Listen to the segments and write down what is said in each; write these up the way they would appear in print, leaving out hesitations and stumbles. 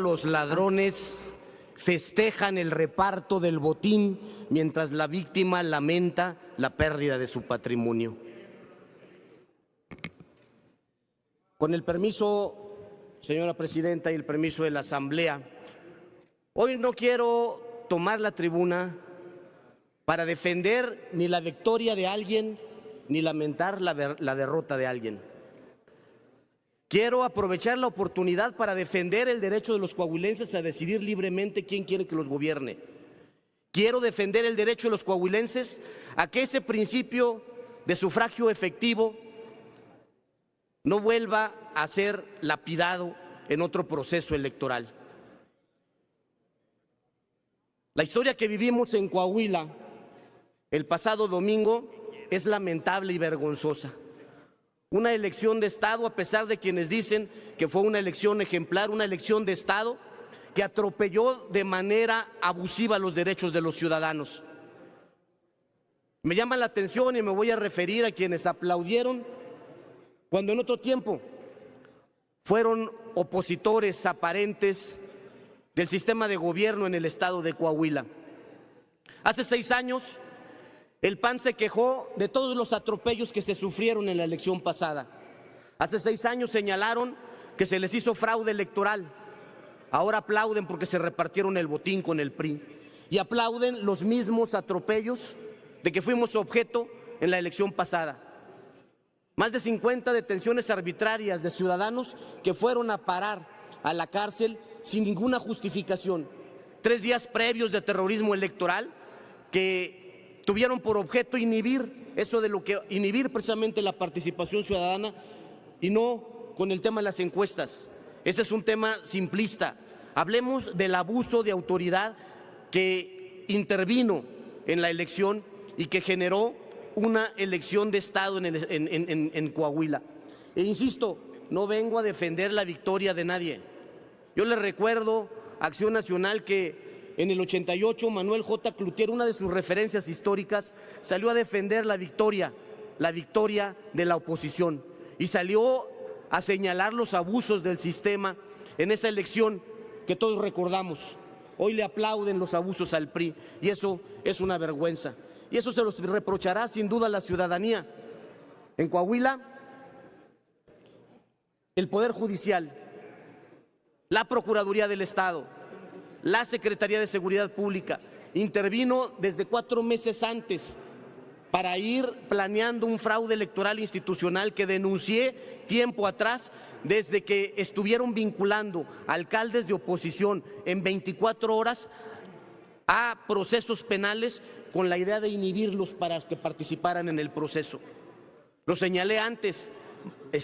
los ladrones festejan el reparto del botín mientras la víctima lamenta la pérdida de su patrimonio. Con el permiso, señora presidenta, y el permiso de la Asamblea, hoy no quiero tomar la tribuna para defender ni la victoria de alguien ni lamentar la derrota de alguien. Quiero aprovechar la oportunidad para defender el derecho de los coahuilenses a decidir libremente quién quiere que los gobierne. Quiero defender el derecho de los coahuilenses a que ese principio de sufragio efectivo no vuelva a ser lapidado en otro proceso electoral. La historia que vivimos en Coahuila el pasado domingo es lamentable y vergonzosa. Una elección de Estado, a pesar de quienes dicen que fue una elección ejemplar, una elección de Estado que atropelló de manera abusiva los derechos de los ciudadanos. Me llama la atención y me voy a referir a quienes aplaudieron cuando en otro tiempo fueron opositores aparentes del sistema de gobierno en el estado de Coahuila. Hace 6 años, el PAN se quejó de todos los atropellos que se sufrieron en la elección pasada. Hace 6 años señalaron que se les hizo fraude electoral. Ahora aplauden porque se repartieron el botín con el PRI. Y aplauden los mismos atropellos de que fuimos objeto en la elección pasada. Más de 50 detenciones arbitrarias de ciudadanos que fueron a parar a la cárcel sin ninguna justificación. 3 días previos de terrorismo electoral que tuvieron por objeto inhibir precisamente la participación ciudadana y no con el tema de las encuestas. Ese es un tema simplista. Hablemos del abuso de autoridad que intervino en la elección y que generó una elección de Estado en Coahuila. E insisto, no vengo a defender la victoria de nadie. Yo les recuerdo a Acción Nacional que en el 88 Manuel J. Cloutier, una de sus referencias históricas, salió a defender la victoria de la oposición y salió a señalar los abusos del sistema en esa elección que todos recordamos. Hoy le aplauden los abusos al PRI y eso es una vergüenza. Y eso se los reprochará sin duda la ciudadanía. En Coahuila, el Poder Judicial, la Procuraduría del Estado, la Secretaría de Seguridad Pública intervino desde 4 meses antes para ir planeando un fraude electoral institucional que denuncié tiempo atrás desde que estuvieron vinculando alcaldes de oposición en 24 horas a procesos penales con la idea de inhibirlos para que participaran en el proceso. Lo señalé antes,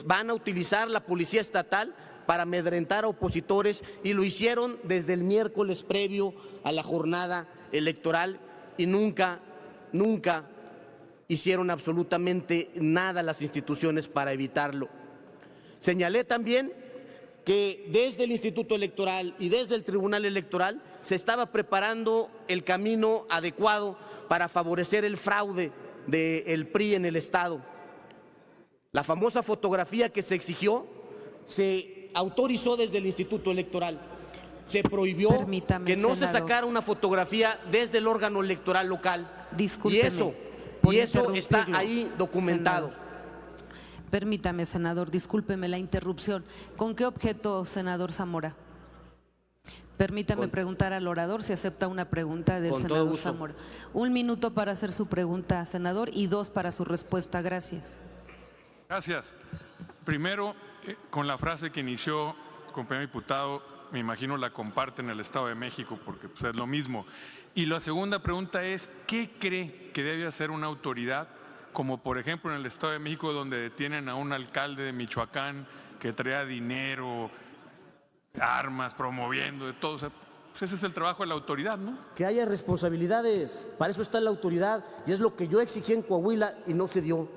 van a utilizar la Policía Estatal para amedrentar a opositores y lo hicieron desde el miércoles previo a la jornada electoral y nunca hicieron absolutamente nada las instituciones para evitarlo. Señalé también que desde el Instituto Electoral y desde el Tribunal Electoral se estaba preparando el camino adecuado para favorecer el fraude del PRI en el Estado. La famosa fotografía que se exigió se autorizó desde el Instituto Electoral. Se prohibió que no se sacara una fotografía desde el órgano electoral local. Discúlpeme, y eso está ahí documentado. Senador. Permítame, senador, discúlpeme la interrupción. ¿Con qué objeto, senador Zamora? Permítame preguntar al orador si acepta una pregunta del senador Zamora. 1 minuto para hacer su pregunta, senador, y 2 para su respuesta. Gracias. Gracias. Primero, con la frase que inició, compañero diputado, me imagino la comparte en el Estado de México porque pues, es lo mismo. Y la segunda pregunta es, ¿qué cree que debe hacer una autoridad, como por ejemplo en el Estado de México, donde detienen a un alcalde de Michoacán que traía dinero, armas, promoviendo, de todo? O sea, pues ese es el trabajo de la autoridad, ¿no? Que haya responsabilidades, para eso está la autoridad y es lo que yo exigí en Coahuila y no se dio.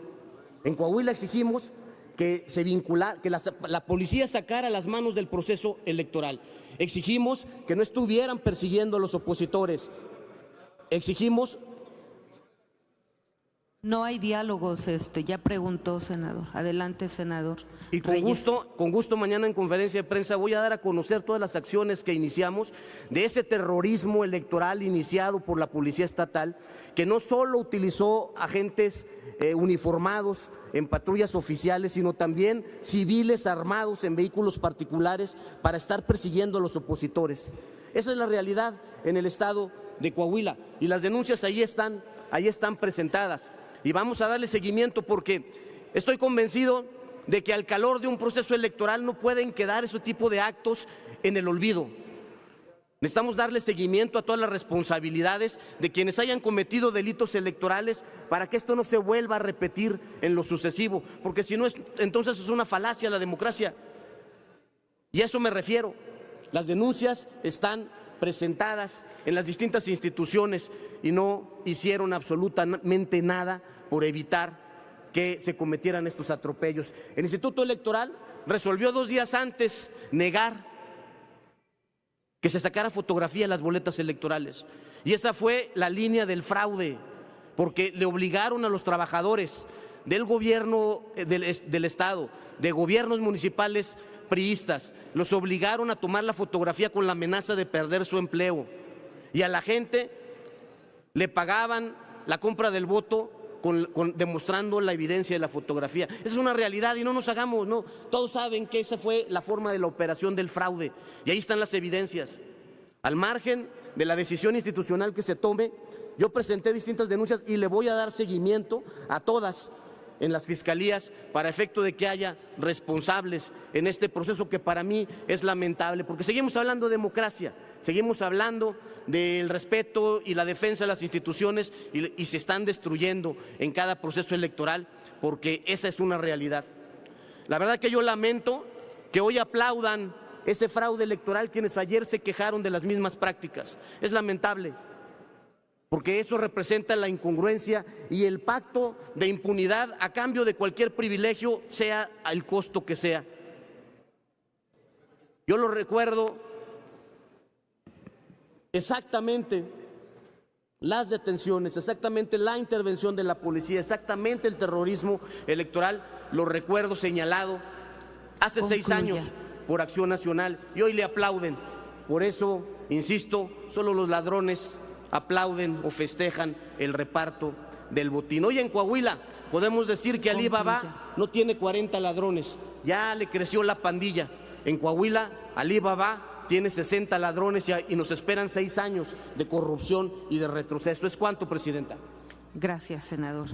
En Coahuila exigimos que se vinculara, que la policía sacara las manos del proceso electoral. Exigimos que no estuvieran persiguiendo a los opositores. Exigimos No hay diálogos, ya preguntó, senador. Adelante, senador. Y con gusto mañana en conferencia de prensa voy a dar a conocer todas las acciones que iniciamos de ese terrorismo electoral iniciado por la Policía Estatal, que no solo utilizó agentes uniformados en patrullas oficiales, sino también civiles armados en vehículos particulares para estar persiguiendo a los opositores. Esa es la realidad en el estado de Coahuila y las denuncias ahí están presentadas. Y vamos a darle seguimiento porque estoy convencido de que al calor de un proceso electoral no pueden quedar ese tipo de actos en el olvido. Necesitamos darle seguimiento a todas las responsabilidades de quienes hayan cometido delitos electorales para que esto no se vuelva a repetir en lo sucesivo, porque si no, entonces es una falacia la democracia. Y a eso me refiero. Las denuncias están presentadas en las distintas instituciones y no hicieron absolutamente nada por evitar que se cometieran estos atropellos. El Instituto Electoral resolvió 2 días antes negar que se sacara fotografía de las boletas electorales. Y esa fue la línea del fraude, porque le obligaron a los trabajadores del gobierno del Estado, de gobiernos municipales priistas, los obligaron a tomar la fotografía con la amenaza de perder su empleo. Y a la gente le pagaban la compra del voto demostrando la evidencia de la fotografía. Esa es una realidad y no nos hagamos, no. Todos saben que esa fue la forma de la operación del fraude y ahí están las evidencias. Al margen de la decisión institucional que se tome, yo presenté distintas denuncias y le voy a dar seguimiento a todas en las fiscalías para efecto de que haya responsables en este proceso que para mí es lamentable, porque seguimos hablando de democracia, seguimos hablando del respeto y la defensa de las instituciones y se están destruyendo en cada proceso electoral porque esa es una realidad. La verdad que yo lamento que hoy aplaudan ese fraude electoral quienes ayer se quejaron de las mismas prácticas. Es lamentable, porque eso representa la incongruencia y el pacto de impunidad a cambio de cualquier privilegio, sea al costo que sea. Yo lo recuerdo exactamente las detenciones, exactamente la intervención de la policía, exactamente el terrorismo electoral, lo recuerdo señalado hace 6 años por Acción Nacional y hoy le aplauden. Por eso, insisto, solo los ladrones aplauden o festejan el reparto del botín. Hoy en Coahuila podemos decir que Alí Baba no tiene 40 ladrones, ya le creció la pandilla. En Coahuila, Alí Baba tiene 60 ladrones y nos esperan 6 años de corrupción y de retroceso. ¿Es cuánto, presidenta? Gracias, senador.